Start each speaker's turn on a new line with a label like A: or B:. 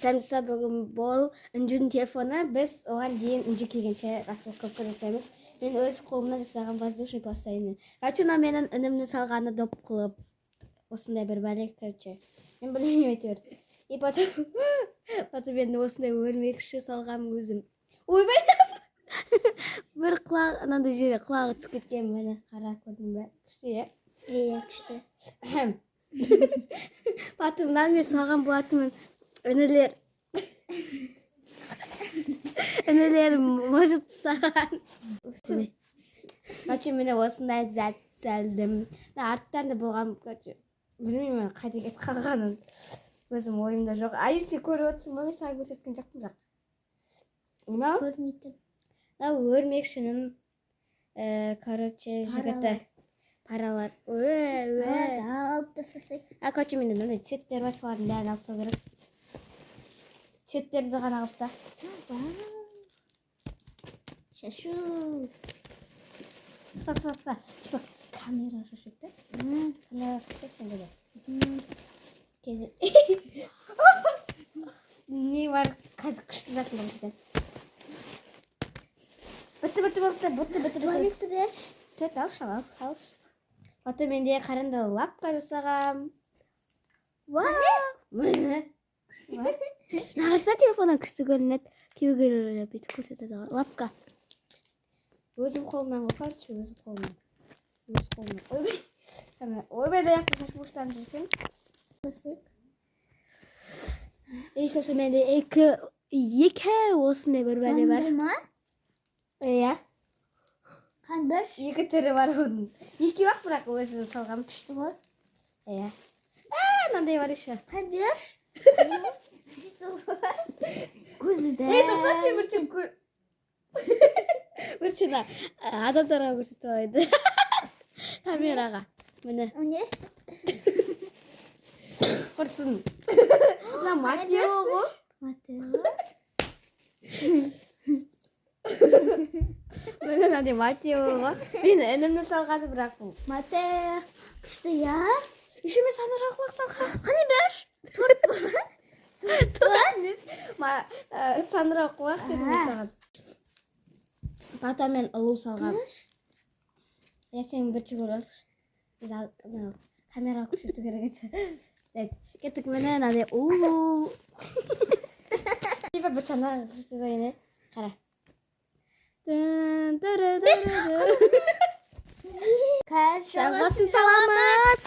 A: Самса бүгін бол үнжудің телефоны, біз оған дейін үнжу келгенше распаковка жасаймыз. Мен өз қолымнан жасаған воздушный пластилин. Качуна менің үнімні салғаны доп қылып. Осындай бір бәлек, короче. Мен білмеймін әйтеуір. И потом мен осындай өрмекші салғам өзім. Ойбай! Бір құлақ, анандай жерге құлағы түсіп кеткен мені қара көрдің бе? Күшті, е?
B: Иә, күшті.
A: Потомнан мен салған болатынмын. Інілер мұжып тұсаған. Короче, мені осындай зәт сәлдім. Арттан да болған, короче, білмеймін, қайда кетіп қалғанын. Өзім ойымда жоқ. Айым, сен көріп отырсың ба? Мен саған көрсеткен жоқпын бірақ. Мынау?
B: Көрмейтін.
A: Мынау өрмекшінің, короче, жігіті. Паралар.
B: Алып тастасай.
A: Короче, менде мынандай цветтер бар, солардың бәрін алып салу керек. Цветтерді ғана алыпса.
B: Шашу.
A: Тоқта. Типа, камера шашып та? Камера шашып сен деді. Не бар, қазір күшті жатында бізден. Бітті.
B: Туалетті бер.
A: Төт алшы. Потом менде қарынды лапка жасағам. Мені. Нағырса телефоннан күшті көрінеді. Кейбіреулер бүйтіп көрсетеді. Лапка. Өзім қолымнан ғой, короче, өзім қолымнан. Ойбай да яқты шаш бұштан жүрген. Сосын менде екі осындай бір бәле бар.
B: Қандай ма?
A: Иә.
B: Қандай?
A: Екі түрі бар оның. Екі бақ бірақ өзі салғам күшті ғой. Иә. Мынандай бар еще.
B: Қандай? Көзіді.
A: Тоқташы бірчен көр. Бірчен адамдарға көрсетіп алайды. Камераға. Міне.
B: Өне?
A: Құрсын. Мына Матео ғой.
B: Матео.
A: Міне мынандай Матео ғой. Мен інімді салғаны бірақ бұл.
B: Матео. Күшті, я?
A: Еще мен санырақ құлақ салған.
B: Қане бер?
A: Санырақ құлақ дедім мен саған. Потом мен ұлу салғам. Я сен бірінші көріп отыр. Камераға көрсету керек еді. Кеттік мені мынандай ұлу. Типа бір тана көрсетіп ойны. Қара. Сау болсын, саламат.